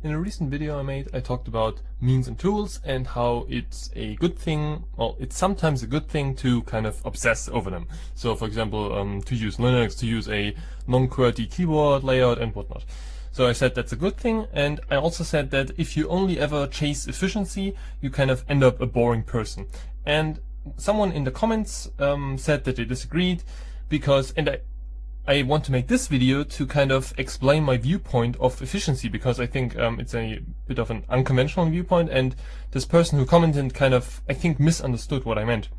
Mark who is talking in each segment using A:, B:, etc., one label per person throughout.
A: In a recent video I made, I talked about means and tools and how it's a good thing, well, it's sometimes a good thing to kind of obsess over them. So for example, to use Linux, to use a non-QWERTY keyboard layout and whatnot. So I said that's a good thing, and I also said that if you only ever chase efficiency, you kind of end up a boring person. And someone in the comments said that they disagreed because, and I want to make this video to kind of explain my viewpoint of efficiency, because I think it's a bit of an unconventional viewpoint, and this person who commented kind of, I think, misunderstood what I meant.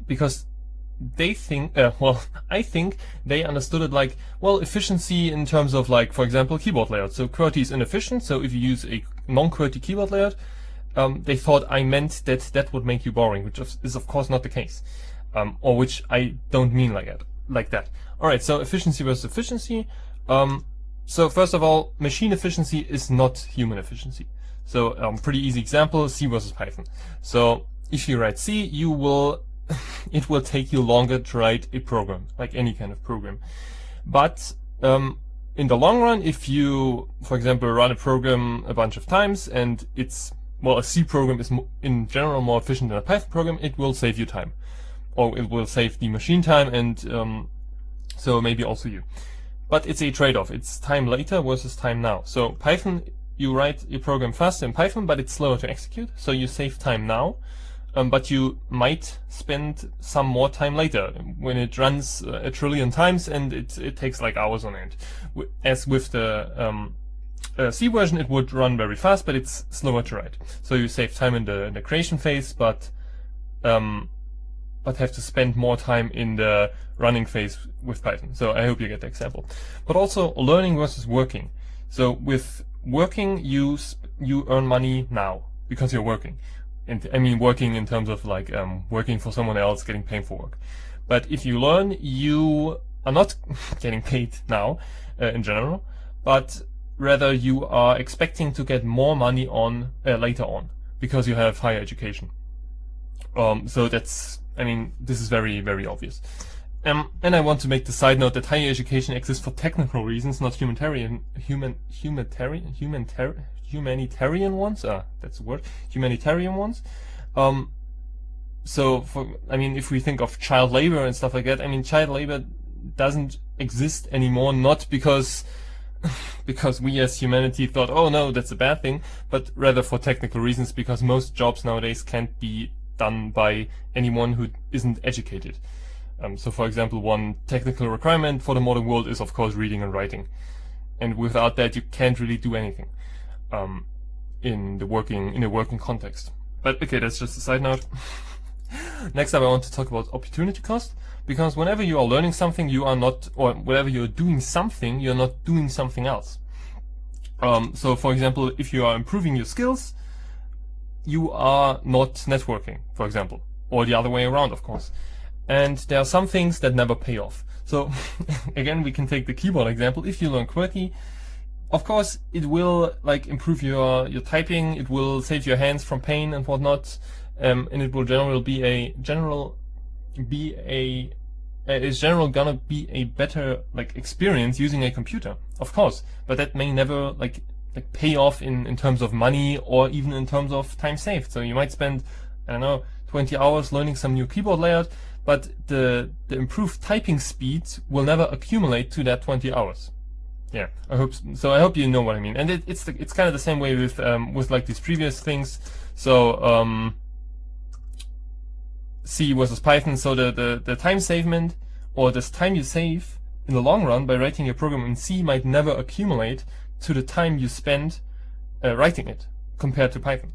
A: Because they think, well, I think they understood it like, well, efficiency in terms of, like, for example, keyboard layout. So QWERTY is inefficient, so if you use a non-QWERTY keyboard layout, they thought I meant that that would make you boring, which is of course not the case, or which I don't mean like that. Alright, so efficiency versus efficiency. So first of all, machine efficiency is not human efficiency. So pretty easy example, C versus Python. So if you write C, you will it will take you longer to write a program, like any kind of program. But in the long run, if you, for example, run a program a bunch of times and it's, well, a C program is in general more efficient than a Python program, it will save you time. Or it will save the machine time, and so maybe also you. But it's a trade-off. It's time later versus time now. So Python, you write your program faster in Python, but it's slower to execute. So you save time now, but you might spend some more time later when it runs a trillion times, and it takes like hours on end. As with the C version, it would run very fast, but it's slower to write. So you save time in the creation phase, but have to spend more time in the running phase with Python. So I hope you get the example. But also learning versus working. So with working, you earn money now because you're working. And I mean working in terms of like working for someone else, getting paid for work. But if you learn, you are not getting paid now in general, but rather you are expecting to get more money on later on because you have higher education. So that's, I mean, this is very, very obvious. And I want to make the side note that higher education exists for technical reasons, not humanitarian ones. That's the word. Humanitarian ones. So I mean, if we think of child labor and stuff like that, I mean, child labor doesn't exist anymore, not because we as humanity thought, oh no, that's a bad thing, but rather for technical reasons, because most jobs nowadays can't be done by anyone who isn't educated. So for example, one technical requirement for the modern world is of course reading and writing. And without that you can't really do anything in a working context. But okay, that's just a side note. Next up I want to talk about opportunity cost, because whenever you are learning something, you are not, or whenever you're doing something, you're not doing something else. So for example, if you are improving your skills, you are not networking, for example, or the other way around, of course. And there are some things that never pay off. So again, we can take the keyboard example. If you learn QWERTY, of course, it will like improve your typing. It will save your hands from pain and whatnot, and it will generally is general gonna be a better like experience using a computer, of course. But that may never like pay off in terms of money or even in terms of time saved. So you might spend, I don't know, 20 hours learning some new keyboard layout, but the improved typing speed will never accumulate to that 20 hours. Yeah, I hope so. I hope you know what I mean. And it's kind of the same way with like these previous things. So C versus Python. So the time savement, or this time you save in the long run by writing your program in C, might never accumulate to the time you spend writing it compared to Python.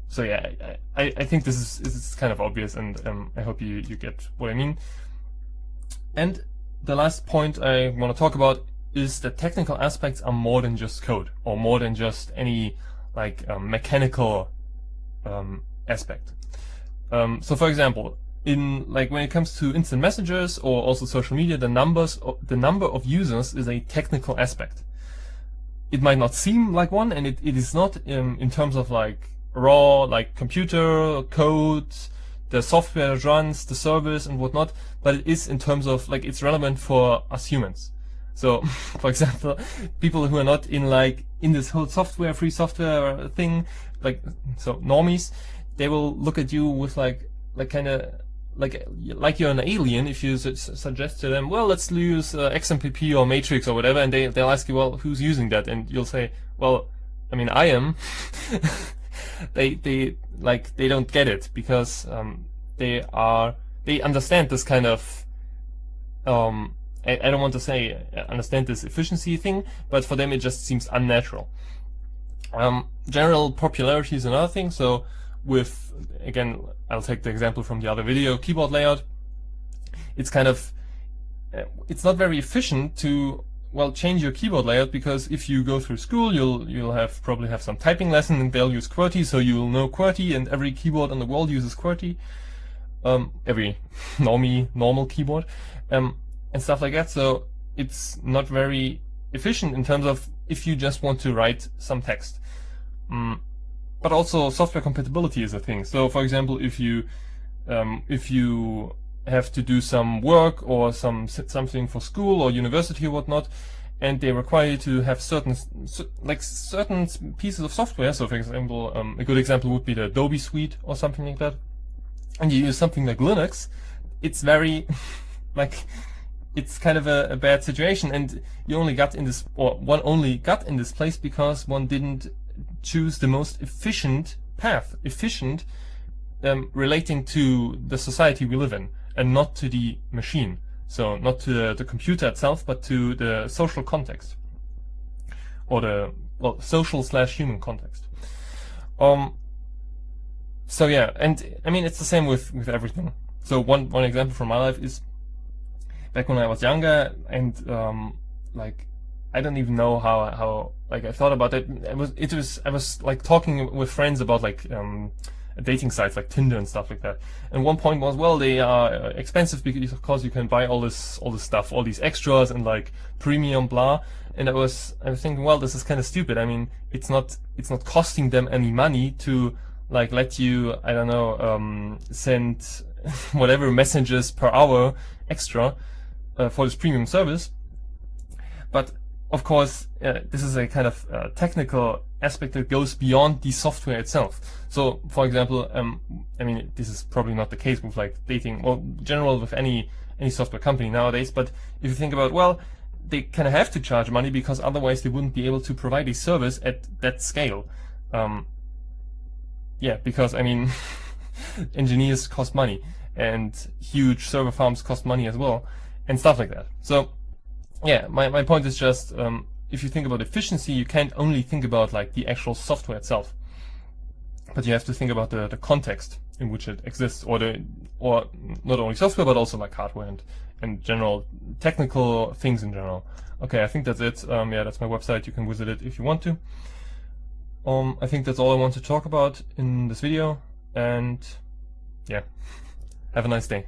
A: So yeah, I think this is kind of obvious, and I hope you get what I mean. And the last point I want to talk about is that technical aspects are more than just code, or more than just any like mechanical aspect. So for example, in like when it comes to instant messengers or also social media, the number of users is a technical aspect. It might not seem like one, and it is not in terms of like raw like computer code, the software that runs the service and whatnot, but it is in terms of like it's relevant for us humans. So, for example, people who are not in this whole free software thing, so normies, they will look at you with like you're an alien if you suggest to them, well, let's use XMPP or Matrix or whatever, and they'll ask you, well, who's using that? And you'll say, well, I mean, I am. They don't get it because they understand this kind of I don't want to say understand this efficiency thing, but for them it just seems unnatural. General popularity is another thing. So with, again, I'll take the example from the other video, keyboard layout. It's kind of it's not very efficient to change your keyboard layout, because if you go through school, you'll probably have some typing lesson and they'll use QWERTY, so you'll know QWERTY, and every keyboard on the world uses QWERTY. Every normal keyboard, and stuff like that. So it's not very efficient in terms of if you just want to write some text. But also software compatibility is a thing. So for example, if you have to do some work or something for school or university or whatnot, and they require you to have certain pieces of software. So for example, a good example would be the Adobe Suite or something like that. And you use something like Linux, it's very it's kind of a bad situation, and you only got in this, or one only got in this place because one didn't choose the most efficient path, relating to the society we live in, and not to the machine. So not to the computer itself, but to the social context, or the social/human context. So yeah, and I mean, it's the same with everything. So one example from my life is back when I was younger, and I don't even know how I thought about it. I was like talking with friends about dating sites like Tinder and stuff like that. And one point was, well, they are expensive because of course you can buy all this stuff, all these extras and like premium blah. And I was thinking, well, this is kind of stupid. I mean, it's not costing them any money to let you, I don't know, send whatever messages per hour extra for this premium service. But of course, this is a kind of technical aspect that goes beyond the software itself. So, for example, I mean, this is probably not the case with dating, or general with any software company nowadays. But if you think about, well, they kind of have to charge money because otherwise they wouldn't be able to provide a service at that scale. Yeah, because I mean, engineers cost money, and huge server farms cost money as well, and stuff like that. So, yeah, my point is just, if you think about efficiency, you can't only think about the actual software itself, but you have to think about the context in which it exists, or not only software but also hardware and general technical things in general. Okay, I think that's it. Yeah, that's my website. You can visit it if you want to. I think that's all I want to talk about in this video, and yeah, have a nice day.